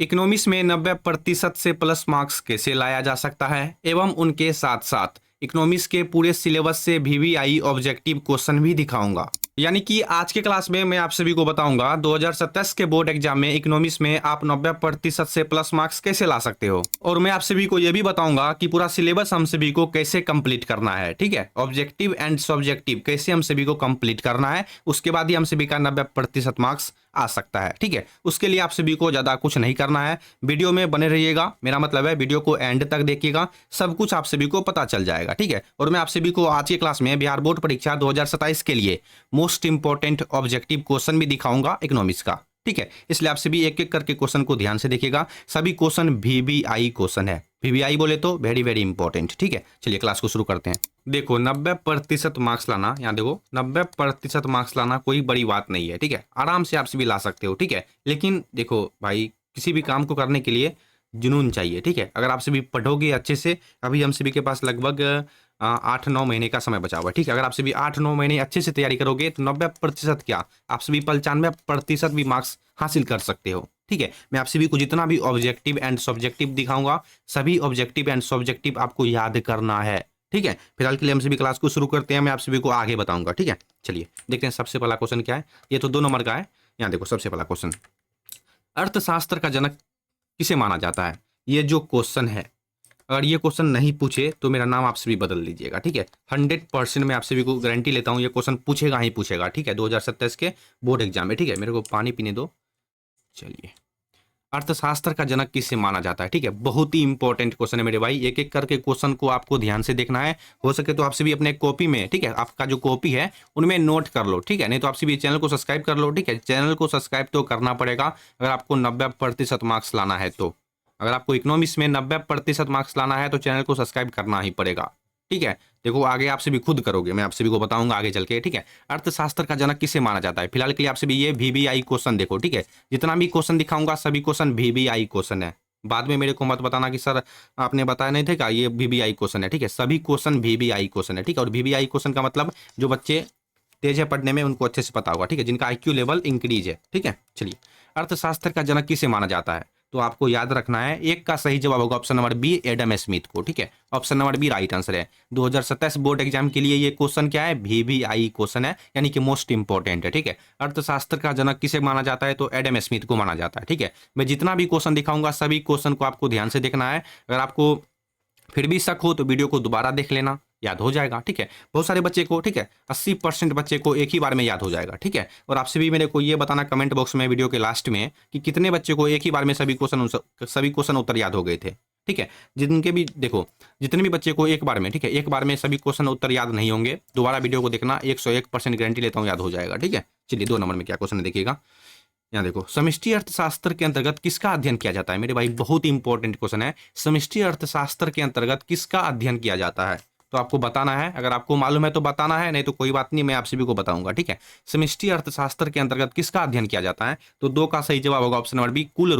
Economics में 90% से plus marks कैसे लाया जा सकता है एवं उनके साथ साथ इकोनॉमिक्स के पूरे सिलेबस से वीवीआई ऑब्जेक्टिव क्वेश्चन भी दिखाऊंगा। यानी कि आज के क्लास में मैं आप सभी को बताऊंगा 2027 के बोर्ड एग्जाम में इकोनॉमिक्स में आप 90% से प्लस मार्क्स कैसे ला सकते हो, और मैं आप सभी को यह भी बताऊंगा कि पूरा सिलेबस हम सभी को कैसे कंप्लीट करना है। ठीक है, ऑब्जेक्टिव एंड सब्जेक्टिव कैसे हम सभी को कंप्लीट करना है, उसके बाद ही हम सभी का 90% मार्क्स आ सकता है। ठीक है, उसके लिए आप सभी को ज्यादा कुछ नहीं करना है, वीडियो में बने रहिएगा। मेरा मतलब है वीडियो को एंड तक देखिएगा, सब कुछ आप सभी को पता चल जाएगा। ठीक है, और मैं आप सभी को आज की क्लास में बिहार बोर्ड परीक्षा 2027 के लिए मोस्ट इंपॉर्टेंट ऑब्जेक्टिव क्वेश्चन भी दिखाऊंगा इकोनॉमिक्स का। ठीक है, इसलिए आप सभी एक एक करके क्वेश्चन को ध्यान से देखिएगा। सभी क्वेश्चन वीवीआई क्वेश्चन है, वीवीआई बोले तो वेरी वेरी इंपॉर्टेंट। ठीक है, चलिए क्लास को शुरू करते हैं। देखो 90% मार्क्स लाना, यहाँ देखो 90% मार्क्स लाना कोई बड़ी बात नहीं है। ठीक है, आराम से आप सभी ला सकते हो। ठीक है, लेकिन देखो भाई, किसी भी काम को करने के लिए जुनून चाहिए। ठीक है, अगर आप सभी पढ़ोगे अच्छे से, अभी हम सभी के पास लगभग 8-9 महीने का समय बचा हुआ है। ठीक है, अगर आप सभी 8-9 महीने अच्छे से तैयारी करोगे तो 90% क्या, आप सभी 95% भी मार्क्स हासिल कर सकते हो। ठीक है, मैं आप सभी को जितना भी ऑब्जेक्टिव एंड सब्जेक्टिव दिखाऊंगा, सभी ऑब्जेक्टिव एंड सब्जेक्टिव आपको याद करना है। ठीक है, फिलहाल के लिए हम सभी क्लास को शुरू करते हैं, मैं आप सभी को आगे बताऊंगा। ठीक है, चलिए देखते हैं सबसे पहला क्वेश्चन क्या है। ये तो 2 नंबर का है। यहाँ देखो सबसे पहला क्वेश्चन, अर्थशास्त्र का जनक किसे माना जाता है। ये जो क्वेश्चन है, अगर ये क्वेश्चन नहीं पूछे तो मेरा नाम आप सभी बदल लीजिएगा। ठीक है, 100% मैं आप सभी को गारंटी लेता हूँ ये क्वेश्चन पूछेगा ही पूछेगा। ठीक है, 2027 के बोर्ड एग्जाम में। ठीक है, मेरे को पानी पीने दो। चलिए, अर्थशास्त्र का जनक किसे माना जाता है। ठीक है, बहुत ही इंपॉर्टेंट क्वेश्चन है मेरे भाई, एक एक करके क्वेश्चन को आपको ध्यान से देखना है। हो सके तो आप सभी अपने कॉपी में, ठीक है, आपका जो कॉपी है उनमें नोट कर लो। ठीक है, नहीं तो आप सभी चैनल को सब्सक्राइब कर लो। ठीक है, चैनल को सब्सक्राइब तो करना पड़ेगा अगर आपको 90% मार्क्स लाना है तो। अगर आपको इकोनॉमिक्स में 90% मार्क्स लाना है तो चैनल को सब्सक्राइब करना ही पड़ेगा। ठीक है, देखो आगे आप सभी खुद करोगे, मैं आप सभी को बताऊंगा आगे चल के। ठीक है, अर्थशास्त्र का जनक किसे माना जाता है। फिलहाल के लिए आप सभी ये वीवीआई क्वेश्चन देखो। ठीक है, जितना भी क्वेश्चन दिखाऊंगा सभी क्वेश्चन वीवीआई क्वेश्चन है। बाद में मेरे को मत बताना कि सर आपने बताया नहीं थे क्या, ये वीवीआई क्वेश्चन है। ठीक है, सभी क्वेश्चन वीवीआई क्वेश्चन है। ठीक है, और वीवीआई क्वेश्चन का मतलब जो बच्चे तेज है पढ़ने में उनको अच्छे से पता होगा। ठीक है, जिनका आईक्यू लेवल इंक्रीज है। ठीक है, चलिए, अर्थशास्त्र का जनक किसे माना जाता है, तो आपको याद रखना है एक का सही जवाब होगा option number B, Adam Smith को। ठीक है, option number B right answer है। 2027 बोर्ड एग्जाम के लिए ये क्वेश्चन क्या है, वीवीआई क्वेश्चन है, यानी कि मोस्ट इंपॉर्टेंट है। ठीक है, अर्थशास्त्र का जनक किसे माना जाता है, तो एडम स्मिथ को माना जाता है। ठीक है, मैं जितना भी क्वेश्चन दिखाऊंगा सभी क्वेश्चन को आपको ध्यान से देखना है। अगर आपको फिर भी शक हो तो वीडियो को दोबारा देख लेना, याद हो जाएगा। ठीक है, बहुत सारे बच्चे को, ठीक है, 80% बच्चे को एक ही बार में याद हो जाएगा। ठीक है, और आपसे भी मेरे को ये बताना कमेंट बॉक्स में वीडियो के लास्ट में कि कितने बच्चे को एक ही बार में सभी क्वेश्चन उत्तर याद हो गए थे। ठीक है, जिनके भी देखो, जितने भी बच्चे को एक बार में, ठीक है, एक बार में सभी क्वेश्चन उत्तर याद नहीं होंगे, दोबारा वीडियो को देखना, 101% गारंटी लेता हूँ याद हो जाएगा। ठीक है, चलिए 2 नंबर में क्या क्वेश्चन है देखिएगा। यहाँ देखो, समष्टि अर्थशास्त्र के अंतर्गत किसका अध्ययन किया जाता है। मेरे भाई बहुत इंपॉर्टेंट क्वेश्चन है, समष्टि अर्थशास्त्र के अंतर्गत किसका अध्ययन किया जाता है, तो आपको बताना है। अगर आपको मालूम है तो बताना है, नहीं तो कोई बात नहीं, मैं आप सभी को बताऊंगा। ठीक है, समष्टि अर्थशास्त्र के अंतर्गत किसका अध्ययन किया जाता है, तो 2 का सही जवाब होगा ऑप्शन नंबर बी, कुल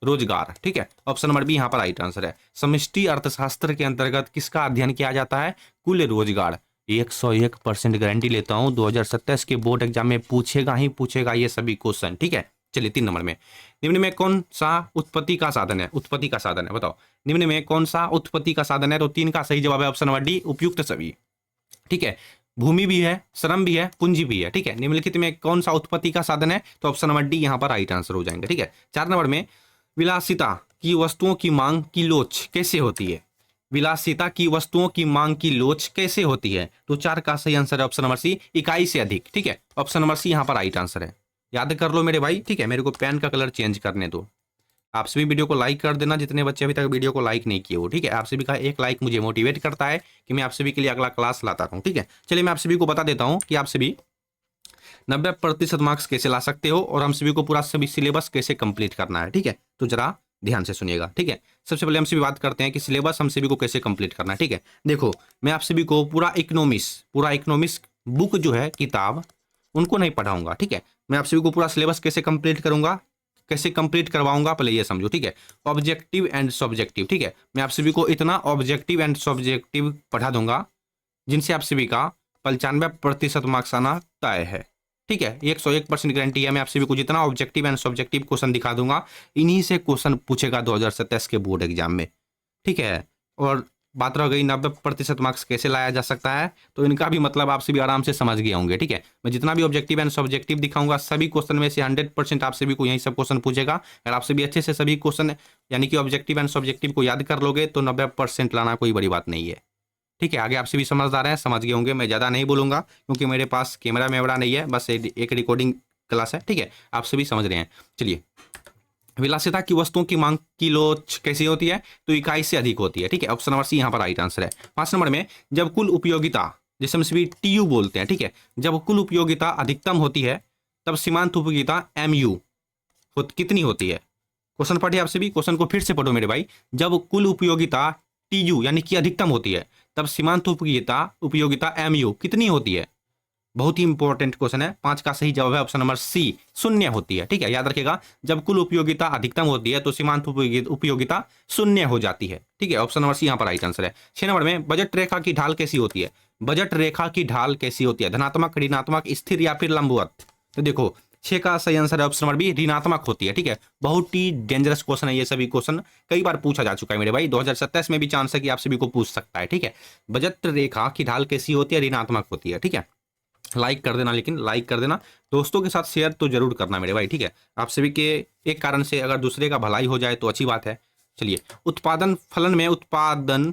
रोजगार। ठीक है, ऑप्शन नंबर बी यहाँ पर राइट आंसर है। समष्टि अर्थशास्त्र के अंतर्गत किसका अध्ययन किया जाता है, कुल रोजगार। 101% गारंटी लेता हूँ 2027 के बोर्ड एग्जाम में पूछेगा ही पूछेगा ये सभी क्वेश्चन। ठीक है, चलिए 3 नंबर में, निम्न में कौन सा उत्पत्ति का साधन है, उत्पत्ति का साधन है बताओ, निम्न में कौन सा उत्पत्ति का साधन है, तो 3 का सही जवाब है ऑप्शन नंबर डी, उपयुक्त सभी। ठीक है, भूमि भी है, श्रम भी है, पूंजी भी है। ठीक है, निम्नलिखित में कौन सा उत्पत्ति का साधन है, तो ऑप्शन नंबर डी यहाँ पर राइट आंसर हो जाएंगे। ठीक है, 4 नंबर में, विलासिता की वस्तुओं की मांग की लोच कैसे होती है, विलासिता की वस्तुओं की मांग की लोच कैसे होती है, तो 4 का सही आंसर है ऑप्शन नंबर सी, इकाई से अधिक। ठीक है, ऑप्शन नंबर सी यहाँ पर राइट आंसर है, याद कर लो मेरे भाई। ठीक है, मेरे को पेन का कलर चेंज करने दो। आप सभी वीडियो को लाइक कर देना, जितने बच्चे अभी तक वीडियो को लाइक नहीं किए हो। ठीक है, आप सभी का एक लाइक मुझे मोटिवेट करता है कि मैं आप सभी के लिए अगला क्लास लाता रहूं। ठीक है, चलिए मैं आप सभी को बता देता हूं कि आप सभी 90% मार्क्स कैसे ला सकते हो और हम सभी को पूरा सभी सिलेबस कैसे कंप्लीट करना है। ठीक है, तो जरा ध्यान से सुनिएगा। ठीक है, सबसे पहले हम सभी बात करते हैं कि सिलेबस हम सभी को कैसे कंप्लीट करना है। ठीक है, देखो मैं आप सभी को पूरा इकोनॉमिक्स बुक जो है, किताब, उनको नहीं पढ़ाऊंगा। ठीक है, मैं आप सभी को पूरा सिलेबस कैसे कंप्लीट करूंगा, कैसे कंप्लीट करवाऊंगा, पहले ये समझो। ठीक है, ऑब्जेक्टिव एंड सब्जेक्टिव। ठीक है, मैं आप सभी को इतना ऑब्जेक्टिव एंड सब्जेक्टिव पढ़ा दूंगा जिनसे आप सभी का 95% मार्क्स आना तय है। ठीक है, 101% गारंटी है। मैं आप सभी को जितना ऑब्जेक्टिव एंड सब्जेक्टिव क्वेश्चन दिखा दूंगा, इन्हीं से क्वेश्चन पूछेगा 2027 के बोर्ड एग्जाम में, ठीक है। और बात रह गई 90% मार्क्स कैसे लाया जा सकता है, तो इनका भी मतलब आप सभी आराम से समझ गए होंगे, ठीक है। मैं जितना भी ऑब्जेक्टिव एंड सब्जेक्टिव दिखाऊंगा, सभी क्वेश्चन में से 100% आप सभी को यही सब क्वेश्चन पूछेगा। अगर आप सभी अच्छे से सभी क्वेश्चन यानी कि ऑब्जेक्टिव एंड सब्जेक्टिव को याद कर लोगे तो 90% लाना कोई बड़ी बात नहीं है, ठीक है। आगे आप सभी समझदार हैं, समझ गए होंगे। मैं ज़्यादा नहीं बोलूँगा क्योंकि मेरे पास कैमरा मेवरा नहीं है, बस एक रिकॉर्डिंग क्लास है, ठीक है। आप सभी समझ रहे हैं। चलिए, विलासिता की वस्तुओं की मांग की लोच कैसी होती है, तो इकाई से अधिक होती है, ठीक है। ऑप्शन नंबर सी यहाँ पर राइट आंसर है। 5 नंबर में, जब कुल उपयोगिता, जिसे हम सभी टीयू बोलते हैं, ठीक है, जब कुल उपयोगिता अधिकतम होती है तब सीमांत उपयोगिता एमयू कितनी होती है। क्वेश्चन पढ़िए आप सभी, क्वेश्चन को फिर से पढ़ो मेरे भाई। जब कुल उपयोगिता टीयू यानी कि अधिकतम होती है तब सीमांत उपयोगिता एमयू कितनी होती है। बहुत ही इंपॉर्टेंट क्वेश्चन है। 5 का सही जवाब है ऑप्शन नंबर सी, 0 होती है, ठीक है। याद रखिएगा, जब कुल उपयोगिता अधिकतम होती है तो सीमांत उपयोगिता 0 हो जाती है, ठीक है। ऑप्शन नंबर सी यहाँ पर राइट आंसर है। 6 नंबर में, बजट रेखा की ढाल कैसी होती है। बजट रेखा की ढाल कैसी होती है, धनात्मक, ऋणात्मक, स्थिर या फिर लंबवत। तो देखो 6 का सही आंसर है ऑप्शन नंबर बी, ऋणात्मक होती है, ठीक है। बहुत ही डेंजरस क्वेश्चन है ये सभी क्वेश्चन, कई बार पूछा जा चुका है मेरे भाई। 2027 में भी चांस है कि आप सभी को पूछ सकता है, ठीक है। बजट रेखा की ढाल कैसी होती है, ऋणात्मक होती है, ठीक है। लाइक कर देना, लेकिन लाइक कर देना, दोस्तों के साथ शेयर तो जरूर करना मेरे भाई, ठीक है। आप सभी के एक कारण से अगर दूसरे का भलाई हो जाए तो अच्छी बात है। चलिए, उत्पादन फलन में उत्पादन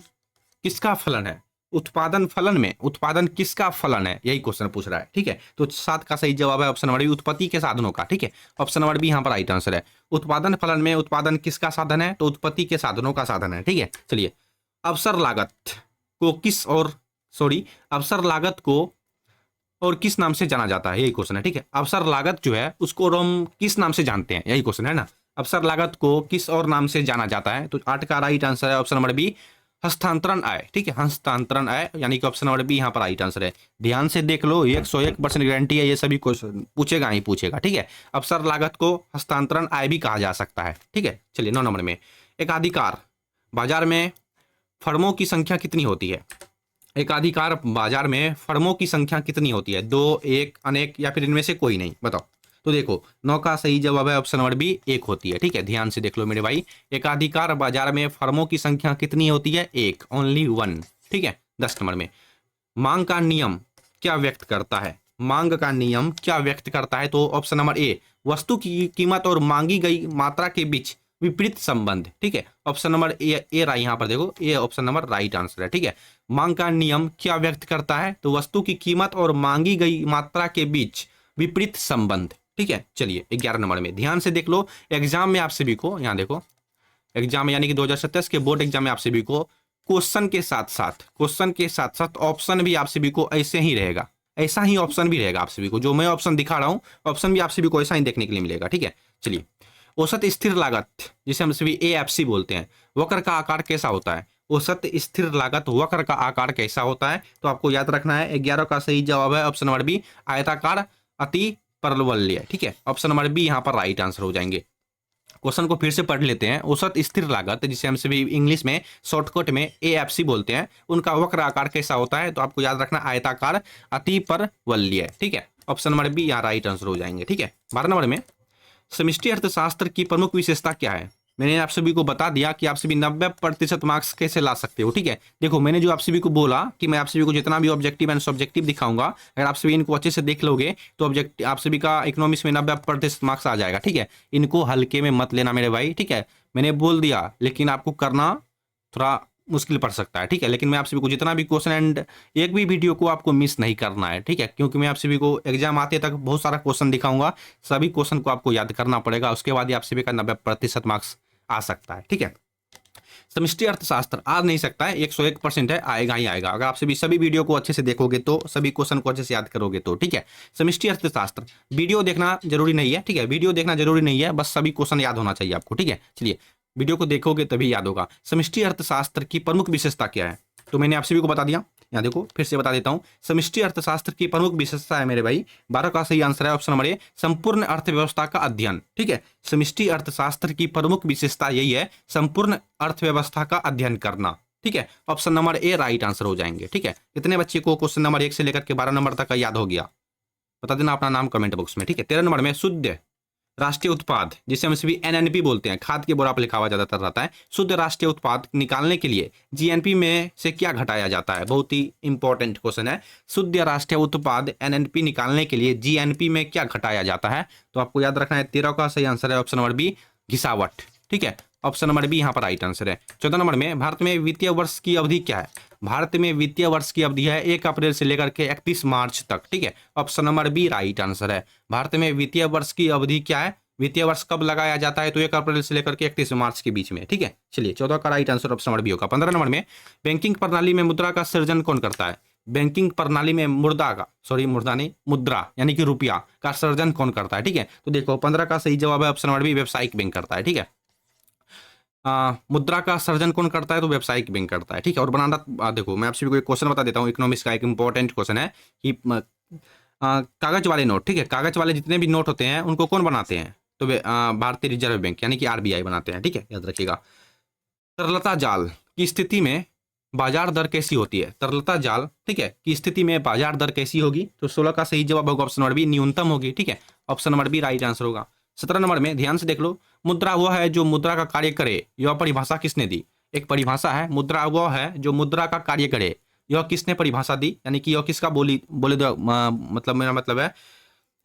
किसका फलन है। उत्पादन फलन में उत्पादन किसका फलन है, यही क्वेश्चन पूछ रहा है, ठीक है। तो 7 का सही जवाब है ऑप्शन नंबर बी, उत्पत्ति के साधनों का, ठीक है। ऑप्शन नंबर बी यहाँ पर राइट आंसर है। उत्पादन फलन में उत्पादन किसका साधन है, तो उत्पत्ति के साधनों का साधन है, ठीक है। चलिए, अवसर लागत को अवसर लागत को और किस नाम से जाना जाता है, यही क्वेश्चन है, ठीक है। अवसर लागत जो है उसको हम किस नाम से जानते हैं, यही क्वेश्चन है ना। अवसर लागत को किस और नाम से जाना जाता है, तो 8 का राइट आंसर है ऑप्शन नंबर बी, हस्तांतरण आय, ठीक है। हस्तांतरण आय यानी कि ऑप्शन नंबर बी यहाँ पर राइट आंसर है। ध्यान से देख लो, 101% गारंटी है, ये सभी क्वेश्चन पूछेगा ही पूछेगा, ठीक है। अवसर लागत को हस्तांतरण आय भी कहा जा सकता है, ठीक है। चलिए, 9 नंबर में, एकाधिकार बाजार में फर्मों की संख्या कितनी होती है। एकाधिकार बाजार में फर्मों की संख्या कितनी होती है, 2, 1, अनेक या फिर इनमें से कोई नहीं, बताओ। तो देखो 9 का सही जवाब है ऑप्शन नंबर बी, 1 होती है, ठीक है। ध्यान से देख लो मेरे भाई, एकाधिकार बाजार में फर्मों की संख्या कितनी होती है, 1, ओनली 1, ठीक है। 10 नंबर में, मांग का नियम क्या व्यक्त करता है। मांग का नियम क्या व्यक्त करता है, तो ऑप्शन नंबर ए, वस्तु की कीमत और मांगी गई मात्रा के बीच विपरीत संबंध, ठीक है। ऑप्शन नंबर ए यहाँ पर देखो, A option number right answer है, ठीक है। मांग का नियम क्या व्यक्त करता है, तो वस्तु की कीमत और मांगी गई मात्रा के बीच विपरीत संबंध, ठीक है। चलिए, 11 नंबर में, ध्यान से देख लो, एग्जाम में आप सभी को, यहाँ देखो, एग्जाम यानी कि 2027 के बोर्ड एग्जाम में आप सभी को क्वेश्चन के साथ साथ ऑप्शन भी आप सभी को ऐसे ही रहेगा, ऐसा ही ऑप्शन भी रहेगा आप सभी को। जो मैं ऑप्शन दिखा रहा हूँ, ऑप्शन भी आप सभी को ऐसा ही देखने के लिए मिलेगा, ठीक है। चलिए, औसत स्थिर लागत, जिसे हम सभी AFC बोलते हैं, वक्र का आकार कैसा होता है। औसत स्थिर लागत वक्र का आकार कैसा होता है, तो आपको याद रखना है। 11 का सही जवाब है ऑप्शन नंबर बी, आयताकार अति परवलय, ठीक है। ऑप्शन नंबर बी यहाँ पर राइट आंसर हो जाएंगे। क्वेश्चन को फिर से पढ़ लेते हैं। औसत स्थिर लागत, जिसे हम सभी इंग्लिश में शॉर्टकट में AFC बोलते हैं, उनका वक्र आकार कैसा होता है, तो आपको याद रखना आयताकार अति परवलय, ठीक है। ऑप्शन नंबर बी यहाँ राइट आंसर हो जाएंगे, ठीक है। 12 नंबर में, समष्टि अर्थशास्त्र की प्रमुख विशेषता क्या है। मैंने आप सभी को बता दिया कि आप सभी 90% मार्क्स कैसे ला सकते हो, ठीक है। देखो, मैंने जो आप सभी को बोला कि मैं आप सभी को जितना भी ऑब्जेक्टिव एंड सब्जेक्टिव दिखाऊंगा, अगर आप सभी इनको अच्छे से देख लोगे तो ऑब्जेक्टिव आप सभी का इकोनॉमिक्स में 90% मार्क्स आ जाएगा, ठीक है। इनको हल्के में मत लेना मेरे भाई, ठीक है। मैंने बोल दिया, लेकिन आपको करना थोड़ा मुश्किल पड़ सकता है, ठीक है। लेकिन मैं आप सभी को जितना भी क्वेश्चन एंड एक भी वीडियो को आपको मिस नहीं करना है, ठीक है। क्योंकि मैं आप सभी को एग्जाम आते तक बहुत सारा क्वेश्चन दिखाऊंगा, सभी क्वेश्चन को आपको याद करना पड़ेगा, उसके बाद ही आप सभी का 90% मार्क्स आ सकता है, ठीक है। समष्टि अर्थशास्त्र आ नहीं सकता है, 101% है, आएगा ही आएगा। अगर आप सभी वीडियो को अच्छे से देखोगे तो, सभी क्वेश्चन को अच्छे से याद करोगे तो, ठीक है। समष्टि अर्थशास्त्र वीडियो देखना जरूरी नहीं है, ठीक है। वीडियो देखना जरूरी नहीं है, बस सभी क्वेश्चन याद होना चाहिए आपको, ठीक है। चलिए, वीडियो को देखोगे तभी याद होगा। समष्टि अर्थशास्त्र की प्रमुख विशेषता क्या है, तो मैंने आप सभी को बता दिया। यहाँ देखो, फिर से बता देता हूँ। समष्टि अर्थशास्त्र की प्रमुख विशेषता है मेरे भाई, 12 का सही आंसर है ऑप्शन नंबर ए, संपूर्ण अर्थव्यवस्था का अध्ययन, ठीक है। समष्टि अर्थशास्त्र की प्रमुख विशेषता यही है, संपूर्ण अर्थव्यवस्था का अध्ययन करना, ठीक है। Option number A right answer हो जाएंगे, ठीक है। कितने बच्चे को क्वेश्चन नंबर 1 से लेकर के 12 नंबर तक का याद हो गया, बता देना अपना नाम कमेंट बॉक्स में, ठीक है। 13 नंबर में शुद्ध राष्ट्रीय उत्पाद, जिसे हम सभी एनएनपी बोलते हैं, खाद के बोरा पर लिखा हुआ ज्यादातर रहता है। शुद्ध राष्ट्रीय उत्पाद निकालने के लिए जीएनपी में से क्या घटाया जाता है? बहुत ही इंपॉर्टेंट क्वेश्चन है। शुद्ध राष्ट्रीय उत्पाद एनएनपी निकालने के लिए जीएनपी में क्या घटाया जाता है? तो आपको याद रखना है 13 का सही आंसर है ऑप्शन नंबर बी, घिसावट, ठीक है। ऑप्शन नंबर बी यहाँ पर राइट आंसर है। 14 नंबर में भारत में वित्तीय वर्ष की अवधि क्या है? भारत में वित्तीय वर्ष की अवधि है 1 अप्रैल से लेकर के 31 मार्च तक, ठीक है। Option number B right answer है। भारत में वित्तीय वर्ष की अवधि क्या है? वित्तीय वर्ष कब लगाया जाता है? तो 1 अप्रैल से लेकर के 31 मार्च के बीच में, ठीक है। चलिए 14 का right answer option number B होगा। 15 नंबर में बैंकिंग प्रणाली में मुद्रा का सृजन कौन करता है? बैंकिंग प्रणाली में मुद्रा यानी कि रुपया का सृजन कौन करता है, ठीक है। तो देखो 15 का सही जवाब है ऑप्शन नंबर बी, व्यावसायिक बैंक करता है, ठीक है। मुद्रा का सृजन कौन करता है? तो व्यावसायिक बैंक करता है, ठीक है। और बनाना देखो मैं आपसे कोई क्वेश्चन बता देता हूँ, इकोनॉमिक्स का एक इंपॉर्टेंट क्वेश्चन है कि कागज वाले नोट, ठीक है, कागज वाले जितने भी नोट होते हैं उनको कौन बनाते हैं? तो भारतीय रिजर्व बैंक यानी कि आरबीआई बनाते हैं, ठीक है, याद रखिएगा। तरलता जाल की स्थिति में बाजार दर कैसी होती है? तरलता जाल, ठीक है, की स्थिति में बाजार दर कैसी होगी? तो 16 का सही जवाब होगा ऑप्शन नंबर बी, न्यूनतम होगी, ठीक है। Option number B right answer होगा। 17 नंबर में ध्यान से देख लो, मुद्रा वह है जो मुद्रा का कार्य करे, यह परिभाषा किसने दी? एक परिभाषा है, मुद्रा वह है जो मुद्रा का कार्य करे, यह किसने परिभाषा दी? यानी कि यह किसका बोले मतलब मेरा मतलब है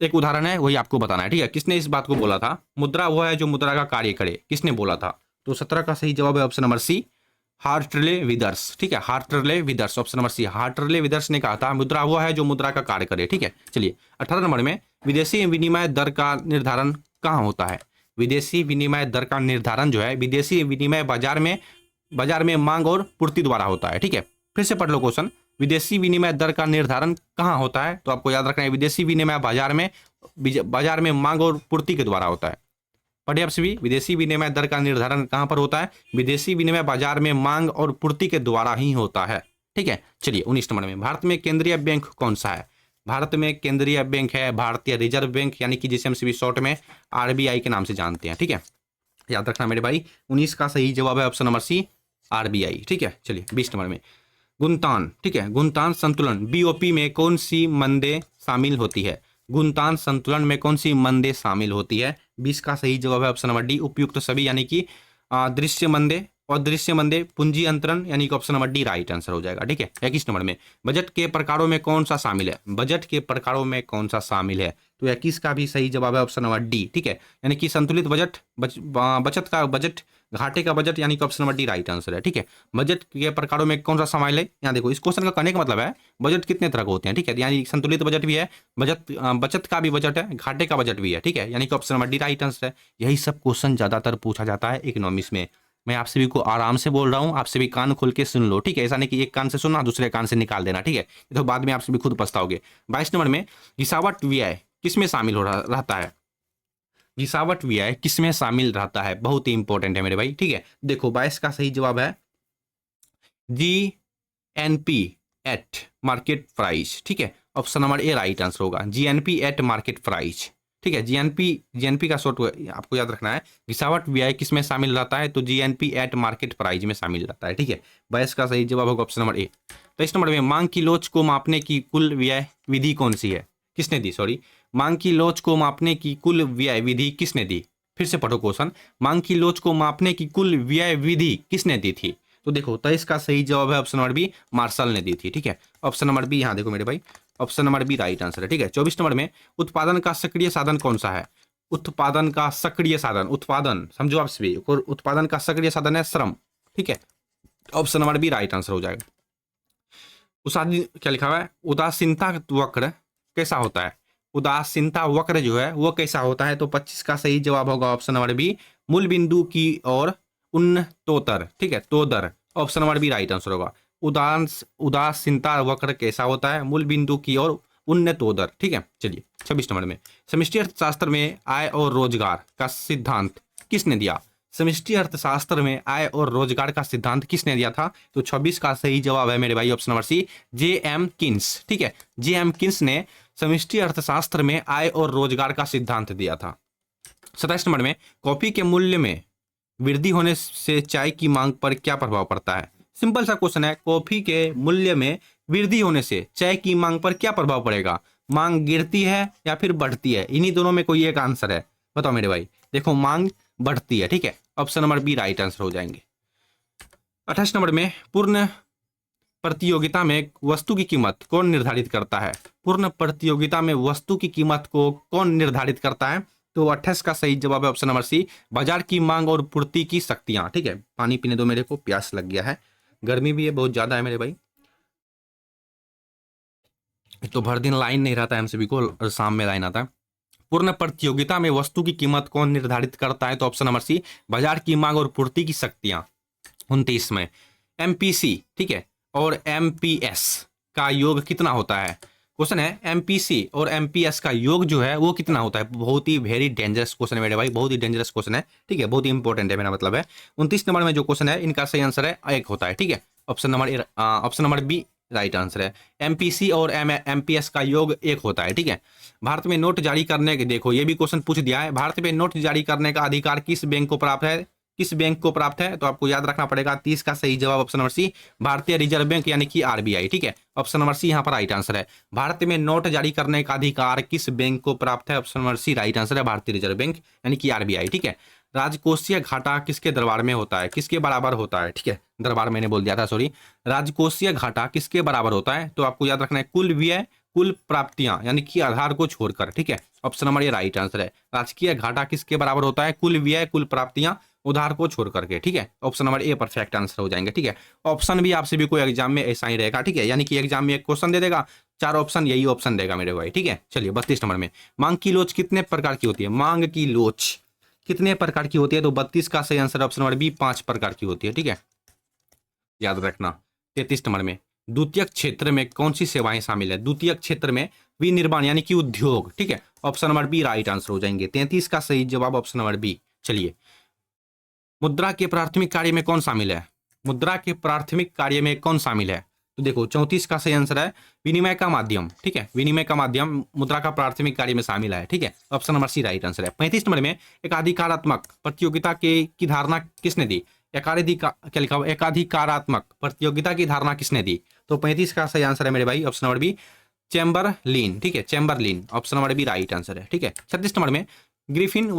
एक उदाहरण है, वही आपको बताना है, ठीक है। किसने इस बात को बोला था? मुद्रा वह है जो मुद्रा का कार्य करे, किसने बोला था? तो 17 का सही जवाब है option number C, Hartley Withers, ठीक है, Hartley Withers, option number C, Hartley Withers ने कहा था मुद्रा वह है जो मुद्रा का कार्य करे, ठीक है। चलिए 18 नंबर में विदेशी विनिमय दर का निर्धारण कहाँ होता है? विदेशी विनिमय दर का निर्धारण जो है विदेशी विनिमय बाजार में मांग और पूर्ति द्वारा होता है, ठीक है। फिर से पढ़ लो क्वेश्चन, विदेशी विनिमय दर का निर्धारण कहाँ होता है? तो आपको याद रखना है विदेशी विनिमय बाजार में मांग और पूर्ति के द्वारा होता है। पढ़िए आप सभी, विदेशी विनिमय दर का निर्धारण कहाँ पर होता है? विदेशी विनिमय बाजार में मांग और पूर्ति के द्वारा ही होता है, ठीक है। चलिए 19 नंबर में भारत में केंद्रीय बैंक कौन सा है? भारत में केंद्रीय बैंक है भारतीय रिजर्व बैंक, यानी कि जिसे हम सभी शॉर्ट में आरबीआई के नाम से जानते हैं, ठीक है, याद रखना मेरे भाई। 19 का सही जवाब है ऑप्शन नंबर सी, आरबीआई, ठीक है। चलिए 20 नंबर में गुणतान, ठीक है, गुणतान संतुलन बीओपी में कौन सी मंदे शामिल होती है? गुणतान संतुलन में कौन सी मंदे शामिल होती है? 20 का सही जवाब है ऑप्शन नंबर डी, उपयुक्त सभी, यानी कि दृश्य मंदे और दृश्य मंदे, पूंजी अंतरण, यानी कि option number D right answer हो जाएगा, ठीक है। 21 नंबर में बजट के प्रकारों में कौन सा शामिल है? बजट के प्रकारों में कौन सा शामिल है? तो 21 का भी सही जवाब है ऑप्शन नंबर डी, ठीक है, यानी कि संतुलित बजट, बचत का बजट, घाटे का बजट, यानी कि option number D right answer है, ठीक है। बजट के प्रकारों में कौन सा शामिल है? यहाँ देखो इस क्वेश्चन का कहने का मतलब है बजट कितने तरह के होते हैं, ठीक है, यानी संतुलित बजट भी है, बचत का भी बजट है, घाटे का बजट भी है, ठीक है, यानी कि option number D right answer है। यही सब क्वेश्चन ज्यादातर पूछा जाता है इकोनॉमिक्स में। मैं आप सभी को आराम से बोल रहा हूँ, आप सभी कान खोल के सुन लो, ठीक है, ऐसा नहीं कि एक कान से सुनना दूसरे कान से निकाल देना, ठीक है, तो बाद में आप सभी खुद पछताओगे। 22 नंबर में गिसावट व्यय किसमें शामिल हो रहता है? गिसावट व्यय किसमें शामिल रहता है? बहुत ही इंपॉर्टेंट है मेरे भाई, ठीक है। देखो 22 का सही जवाब है जीएनपी एट मार्केट प्राइस, ठीक है, option number A right answer होगा, जीएनपी एट मार्केट प्राइस, ठीक है। जीएनपी का शॉर्ट आपको याद रखना है, गिसावट व्यय किस में शामिल रहता है? तो जीएनपी एट मार्केट प्राइस में शामिल रहता है, ठीक है। 22 का सही जवाब होगा ऑप्शन नंबर ए। 23 नंबर में मांग की लोच को मापने की कुल व्यय विधि कौन सी है? किसने दी? सॉरी, मांग की लोच को मापने की कुल व्यय विधि किसने दी? फिर से पढ़ो क्वेश्चन, मांग की लोच को मापने की कुल व्यय विधि किसने दी थी? तो देखो 23 का सही जवाब है ऑप्शन नंबर बी, मार्शल ने दी थी, ठीक है। ऑप्शन नंबर बी, यहाँ देखो मेरे भाई, option number B right answer है, ठीक है। 24 नंबर में उत्पादन का सक्रिय साधन कौन सा है? उत्पादन का सक्रिय साधन, उत्पादन समझो आप सभी, और उत्पादन का सक्रिय साधन है श्रम, ठीक है, option number B right answer हो जाएगा। क्या लिखा हुआ है? उदासीनता वक्र कैसा होता है? उदासीनता वक्र जो है वो कैसा होता है? तो 25 का सही जवाब होगा ऑप्शन नंबर बी, मूल बिंदु की ओर उन्नतोत्तर, ठीक है, तोदर, option number B right answer होगा। उदासीनता वक्र कैसा होता है? मूल बिंदु की ओर उन्नतोदर, ठीक है। चलिए 26 नंबर में समष्टि अर्थशास्त्र में आय और रोजगार का सिद्धांत किसने दिया? समष्टि अर्थशास्त्र में आय और रोजगार का सिद्धांत किसने दिया था? तो 26 का सही जवाब है मेरे भाई option number C, J M. Keynes, ठीक है, जे.एम. किन्स ने समष्टि अर्थशास्त्र में आय और रोजगार का सिद्धांत दिया था। 27 नंबर में कॉफी के मूल्य में वृद्धि होने से चाय की मांग पर क्या प्रभाव पड़ता है? सिंपल सा क्वेश्चन है, कॉफी के मूल्य में वृद्धि होने से चाय की मांग पर क्या प्रभाव पड़ेगा? मांग गिरती है या फिर बढ़ती है, इन्हीं दोनों में कोई एक आंसर है, बताओ मेरे भाई। देखो मांग बढ़ती है, ठीक है, option number B right answer हो जाएंगे। 28 नंबर में, पूर्ण प्रतियोगिता में वस्तु की कीमत कौन निर्धारित करता है? पूर्ण प्रतियोगिता में वस्तु की कीमत को कौन निर्धारित करता है? तो 28 का सही जवाब है ऑप्शन नंबर सी, बाजार की मांग और पूर्ति की शक्तियां, ठीक है। पानी पीने दो मेरे को, प्यास लग गया है, गर्मी भी है बहुत ज्यादा है मेरे भाई। तो भर दिन लाइन नहीं रहता है एमसीबी को, और शाम में लाइन आता है। पूर्ण प्रतियोगिता में वस्तु की कीमत कौन निर्धारित करता है? तो ऑप्शन नंबर सी, बाजार की मांग और पूर्ति की शक्तियां। 29 में, एमपीसी, ठीक है, और एमपीएस का योग कितना होता है? क्वेश्चन है एमपीसी और एमपीएस का योग जो है वो कितना होता है? बहुत ही वेरी डेंजरस क्वेश्चन है मेरे भाई, बहुत ही डेंजरस क्वेश्चन है, ठीक है, बहुत ही इंपॉर्टेंट है, मेरा मतलब है। 29 नंबर में जो क्वेश्चन है इनका सही आंसर है 1 होता है, ठीक है, option number B right answer है। एमपीसी और एमपीएस का योग 1 होता है, ठीक है। भारत में नोट जारी करने के, देखो ये भी क्वेश्चन पूछ दिया है, भारत में नोट जारी करने का अधिकार किस बैंक को प्राप्त है? किस बैंक को प्राप्त है? तो आपको याद रखना पड़ेगा 30 का सही जवाब ऑप्शन नंबर सी, भारतीय रिजर्व बैंक यानी कि आरबीआई, ठीक है, ऑप्शन नंबर सी यहाँ पर राइट आंसर है। भारत में नोट जारी करने का अधिकार किस बैंक को प्राप्त है? Option number C right answer है, भारतीय रिजर्व बैंक यानी कि आरबीआई, ठीक है। राजकोषीय घाटा किसके दरबार में होता है? किसके बराबर होता है? ठीक है, दरबार मैंने बोल दिया था, सॉरी। राजकोषीय घाटा किसके बराबर होता है? तो आपको याद रखना है कुल व्यय कुल प्राप्तियां यानी कि आधार को छोड़कर, ठीक है, ऑप्शन नंबर ये राइट आंसर है। राजकीय घाटा किसके बराबर होता है? कुल व्यय कुल प्राप्तियां उधार को छोड़ करके, ठीक है, option number a perfect answer हो जाएंगे, ठीक है। ऑप्शन भी आपसे भी कोई एग्जाम में ऐसा ही रहेगा, ठीक है, यानी कि एग्जाम में एक क्वेश्चन दे देगा, 4 ऑप्शन, यही ऑप्शन देगा मेरे भाई, ठीक है। चलिए 32 नंबर में, मांग की लोच कितने प्रकार की होती है? मांग की लोच कितने प्रकार की होती है? तो 32 का सही आंसर ऑप्शन नंबर बी 5 प्रकार की होती है, ठीक है, याद रखना। 33 नंबर में, द्वितीयक क्षेत्र में कौन सी सेवाएं शामिल है? द्वितीयक क्षेत्र में विनिर्माण यानी कि उद्योग, ठीक है, option number B right answer हो जाएंगे। 33 का सही जवाब ऑप्शन नंबर बी। चलिए, मुद्रा के प्राथमिक कार्य में कौन शामिल है? मुद्रा के प्राथमिक कार्य में कौन शामिल है? तो देखो 34 का सही आंसर है विनिमय का माध्यम, ठीक है, विनिमय का माध्यम मुद्रा का प्राथमिक कार्य में शामिल है, ठीक है, option number C right answer है। 35 नंबर में, एकाधिकारात्मक प्रतियोगिता की धारणा किसने दी? क्या लिखा हुआ? एकाधिकारात्मक प्रतियोगिता की धारणा किसने दी? तो 35 का सही आंसर है मेरे भाई ऑप्शन नंबर बी, चैम्बरलिन, ठीक है, Chamberlin, option number B right answer है, ठीक है। 36 नंबर में, ग्रिफिन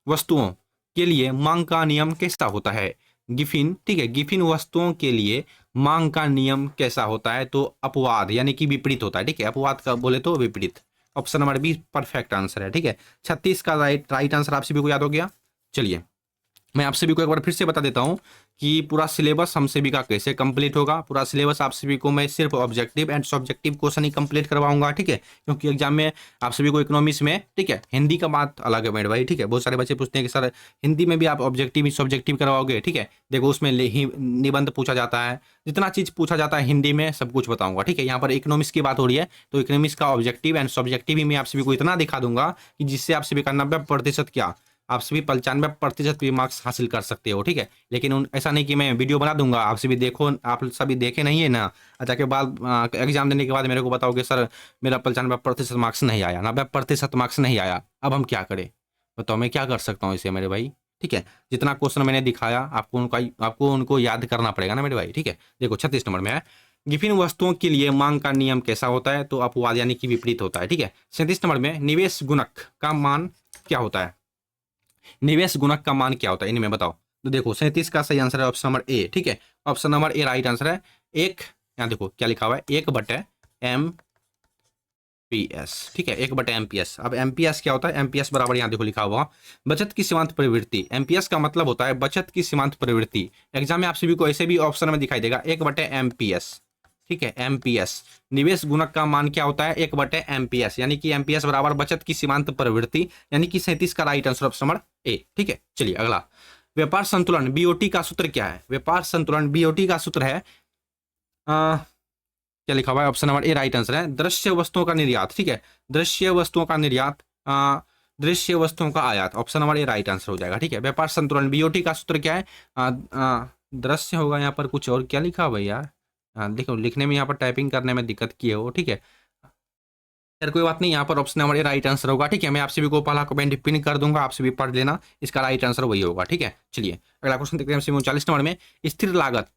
वस्तुओं के लिए मांग का नियम कैसा होता है? गिफिन, ठीक है, गिफिन वस्तुओं के लिए मांग का नियम कैसा होता है? तो अपवाद यानी कि विपरीत होता है, ठीक है, अपवाद का बोले तो विपरीत, option number be perfect answer है, ठीक है। 36 का राइट आंसर आप सभी को याद हो गया। चलिए, मैं आप सभी को एक बार फिर से बता देता हूं कि पूरा सिलेबस हम सभी का कैसे कंप्लीट होगा। पूरा सिलेबस आप सभी को मैं सिर्फ objective and subjective question he complete करवाऊंगा, ठीक है, क्योंकि एग्जाम में आप सभी को इकोनॉमिक्स में, ठीक है, हिंदी का बात अलग है मेरे भाई, ठीक है, बहुत सारे बच्चे पूछते हैं कि सर हिंदी में भी आप ऑब्जेक्टिव ही सब्जेक्टिव करवाओगे, ठीक है, देखो उसमें निबंध पूछा जाता है, जितना चीज पूछा जाता है हिंदी में सब कुछ बताऊंगा, ठीक है। यहाँ पर इकोनॉमिक्स की बात हो रही है तो इकोनॉमिक्स का ऑब्जेक्टिव एंड सब्जेक्टिव ही मैं आप सभी को इतना दिखा दूंगा कि जिससे आप सभी का 90% क्या, आप सभी 95% भी मार्क्स हासिल कर सकते हो, ठीक है। लेकिन ऐसा नहीं कि मैं वीडियो बना दूंगा, आप सभी देखो, आप सभी देखे नहीं है ना, अच्छा के बाद एग्जाम देने के बाद मेरे को बताओगे सर मेरा 95% मार्क्स नहीं आया, 90% मार्क्स नहीं आया, अब हम क्या करें? बताओ मैं क्या कर सकता हूँ इसे मेरे भाई, ठीक है। जितना क्वेश्चन मैंने दिखाया आपको उनको याद करना पड़ेगा ना मेरे भाई, ठीक है। देखो 36 नंबर में है, गिफिन वस्तुओं के लिए मांग का नियम कैसा होता है? तो अपवाद यानी कि विपरीत होता है, ठीक है। 37 नंबर में, निवेश गुणक का मान क्या होता है? निवेश गुणक का मान क्या होता है इनमें बताओ? तो देखो 37 का सही आंसर है ऑप्शन नंबर ए, ठीक है, option number A right answer है। एक, यहाँ देखो क्या लिखा हुआ है, 1/MPS, ठीक है, 1/MPS। अब MPS क्या होता है? MPS बराबर यहाँ देखो लिखा हुआ बचत की सीमांत प्रवृत्ति। MPS का मतलब होता है बचत की सीमांत प्रवृत्ति। एग्जाम में आप सभी को ऐसे भी ऑप्शन में दिखाई देगा 1/MPS, ठीक है, MPS। निवेश गुणक का मान क्या होता है? 1/MPS, यानी कि MPS बराबर बचत की सीमांत प्रवृत्ति, यानी कि 37 का right answer option number A, ठीक है। चलिए अगला, व्यापार संतुलन BOT का सूत्र क्या है? व्यापार संतुलन BOT का सूत्र है क्या लिखा हुआ है? Option number A right answer है, दृश्य वस्तुओं का निर्यात, ठीक है, दृश्य वस्तुओं का निर्यात, दृश्य वस्तुओं का आयात, option number A right answer हो जाएगा, ठीक है। व्यापार संतुलन BOT का सूत्र क्या है? दृश्य होगा, यहाँ पर कुछ और क्या लिखा हुआ है यार, देखो लिखने में यहाँ पर टाइपिंग करने में दिक्कत की है वो, ठीक है, यार कोई बात नहीं, यहाँ पर option number A right answer होगा, ठीक है। मैं आप सभी को पहला कमेंट पिन कर दूंगा, आप सभी पढ़ लेना, इसका राइट आंसर वही होगा, ठीक है। चलिए अगला क्वेश्चन देखते हैं 39 नंबर में, स्थिर लागत,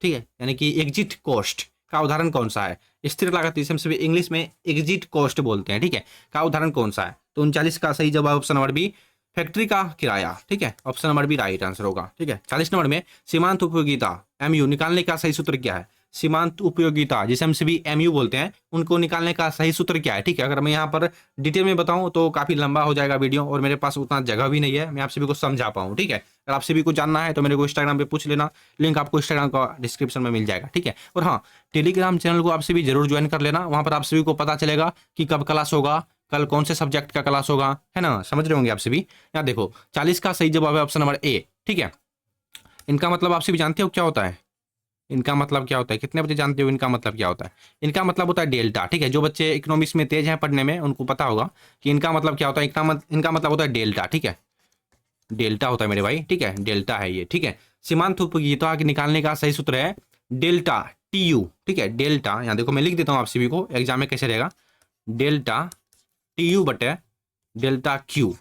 ठीक है, यानी कि एग्जिट कॉस्ट का उदाहरण कौन सा है? स्थिर लागत इसे हम सभी इंग्लिश में एग्जिट कॉस्ट बोलते हैं, ठीक है। का उदाहरण कौन सा है? तो 39 का सही जवाब ऑप्शन नंबर बी, फैक्ट्री का किराया, ठीक है। Option number B right answer होगा, ठीक है। 40 नंबर में सीमांत उपयोगिता MU निकालने का सही सूत्र क्या है? सीमांत उपयोगिता जिसे हम सभी MU बोलते हैं, उनको निकालने का सही सूत्र क्या है, ठीक है। अगर मैं यहाँ पर डिटेल में बताऊं तो काफी लंबा हो जाएगा वीडियो और मेरे पास उतना जगह भी नहीं है मैं आप सभी को समझा पाऊँ, ठीक है। अगर आप सभी को जानना है तो मेरे को इंस्टाग्राम पे पूछ लेना, लिंक आपको इंस्टाग्राम का डिस्क्रिप्शन में मिल जाएगा, ठीक है। और हाँ, टेलीग्राम चैनल को आप सभी जरूर ज्वाइन कर लेना, वहां पर आप सभी को पता चलेगा कि कब क्लास होगा, कल कौन से सब्जेक्ट का क्लास होगा, है ना। समझ रहे होंगे आप सभी। यहाँ देखो 40 का सही जवाब है ऑप्शन नंबर ए, ठीक है। इनका मतलब आप सभी जानते हो क्या होता है? इनका मतलब क्या होता है? कितने बच्चे जानते हो इनका मतलब क्या होता है? इनका मतलब होता है डेल्टा, ठीक है। जो बच्चे इकोनॉमिक्स में तेज हैं पढ़ने में उनको पता होगा कि इनका मतलब क्या होता है। इनका मतलब होता है डेल्टा, ठीक है। डेल्टा होता है मेरे भाई, ठीक है। डेल्टा है ये, ठीक है। सीमांत उपयोगिता के निकालने का सही सूत्र है डेल्टा TU, ठीक है। डेल्टा यहाँ देखो मैं लिख देता हूँ आप सभी को, एग्जाम में कैसे रहेगा, डेल्टा TU बटे डेल्टा Q,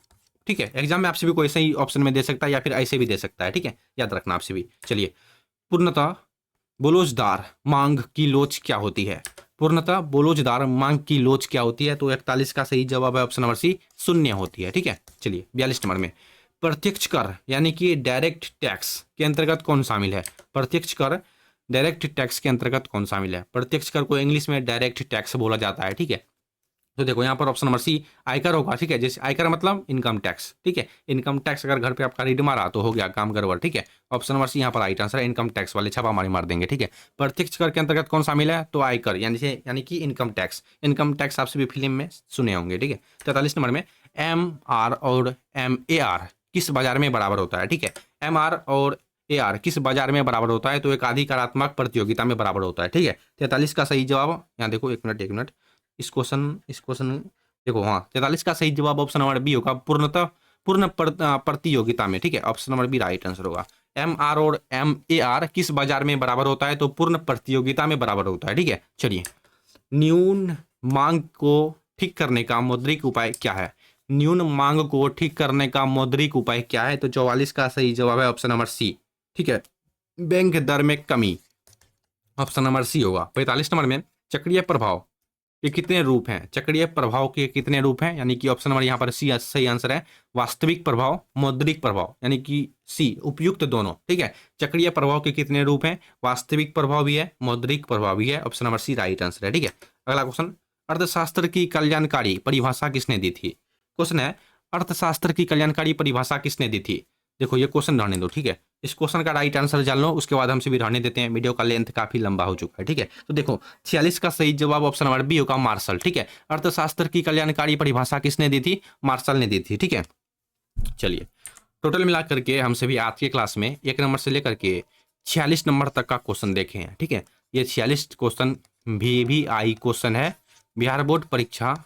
ठीक है। एग्जाम में आप सभी को ऐसे ही ऑप्शन में दे सकता है या फिर ऐसे भी दे सकता है, ठीक है। याद रखना आप सभी। चलिए, पूर्णतः बोलोजदार मांग की लोच क्या होती है? पूर्णतः बोलोजदार मांग की लोच क्या होती है? तो 41 का सही जवाब है ऑप्शन नंबर सी, शून्य होती है, ठीक है। चलिए 42 नंबर में प्रत्यक्ष कर यानी कि डायरेक्ट टैक्स के अंतर्गत कौन शामिल है? प्रत्यक्ष कर डायरेक्ट टैक्स के अंतर्गत कौन शामिल है? प्रत्यक्ष कर को इंग्लिश में डायरेक्ट टैक्स बोला जाता है, ठीक है। तो देखो यहाँ पर ऑप्शन नंबर सी आयकर होगा, ठीक है। जैसे आयकर मतलब इनकम टैक्स, ठीक है। इनकम टैक्स अगर घर पे आपका रेड मारा तो हो गया काम गड़बड़, ठीक है। ऑप्शन नंबर सी यहाँ पर राइट आंसर है, इनकम टैक्स वाले छापामारी मार देंगे, ठीक है। प्रत्यक्ष कर के अंतर्गत कौन शामिल है? तो आयकर यानी कि इनकम टैक्स। इनकम टैक्स आप सभी फिल्म में सुने होंगे, ठीक है। 43 नंबर में MR और MAR किस बाजार में बराबर होता है, ठीक है। MR और AR किस बाजार में बराबर होता है? तो एक अधिकारात्मक प्रतियोगिता में बराबर होता है, ठीक है। 43 का सही जवाब यहाँ देखो, एक मिनट इस क्वेश्चन देखो, हाँ 43 का सही जवाब ऑप्शन नंबर बी होगा, पूर्ण प्रतियोगिता में, ठीक है। Option number B right answer होगा। MR और MAR किस बाजार में बराबर होता है? तो पूर्ण प्रतियोगिता में बराबर होता है, ठीक है। चलिए, न्यून मांग को ठीक करने का मौद्रिक उपाय क्या है? न्यून मांग को ठीक करने का मौद्रिक उपाय क्या है? तो 44 का सही जवाब है ऑप्शन नंबर सी, ठीक है। बैंक दर में कमी, ऑप्शन नंबर सी होगा। 45 नंबर में चक्रीय प्रभाव के कितने रूप हैं? चक्रीय प्रभाव के कितने रूप हैं? यानी कि ऑप्शन नंबर यहाँ पर सी सही आंसर है। वास्तविक प्रभाव, मौद्रिक प्रभाव, यानी कि सी उपयुक्त दोनों, ठीक है। चक्रीय प्रभाव के कितने रूप हैं? वास्तविक प्रभाव भी है, मौद्रिक प्रभाव भी है। Option number C right answer है, ठीक है। अगला क्वेश्चन, अर्थशास्त्र की कल्याणकारी परिभाषा किसने दी थी? क्वेश्चन है अर्थशास्त्र की कल्याणकारी परिभाषा किसने दी थी? देखो ये क्वेश्चन रहने दो, ठीक है। इस क्वेश्चन का राइट आंसर जान लो, उसके बाद हमसे भी रहने देते हैं, वीडियो का लेंथ काफी लंबा हो चुका है, ठीक है। तो देखो 46 का सही जवाब ऑप्शन नंबर बी होगा, मार्शल, ठीक है। अर्थशास्त्र की कल्याणकारी परिभाषा किसने दी थी? मार्शल ने दी थी, ठीक है। चलिए, टोटल मिला करके हम सभी आज के क्लास में 1 नंबर से लेकर के 46 नंबर तक का क्वेश्चन देखे हैं, ठीक है। ये 46 क्वेश्चन VVI क्वेश्चन है बिहार बोर्ड परीक्षा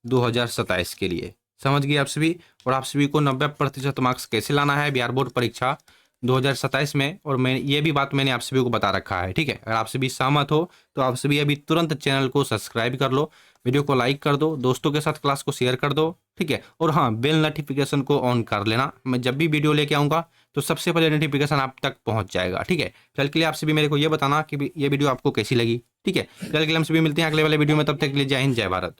2027 के लिए। समझ गए आप सभी। और आप सभी को 90% मार्क्स कैसे लाना है बिहार बोर्ड परीक्षा 2027 में, और मैं ये भी बात मैंने आप सभी को बता रखा है, ठीक है। अगर आप सभी सहमत हो तो आप सभी अभी तुरंत चैनल को सब्सक्राइब कर लो, वीडियो को लाइक कर दो, दोस्तों के साथ क्लास को शेयर कर दो, ठीक है। और हाँ, बेल नोटिफिकेशन को ऑन कर लेना, मैं जब भी वीडियो लेके आऊँगा तो सबसे पहले नोटिफिकेशन आप तक पहुँच जाएगा, ठीक है। कल के लिए आप सभी मेरे को ये बताना कि ये वीडियो आपको कैसी लगी, ठीक है। कल के लिए हम सभी मिलते हैं अगले वाले वीडियो में, तब तक के लिए जय हिंद, जय भारत।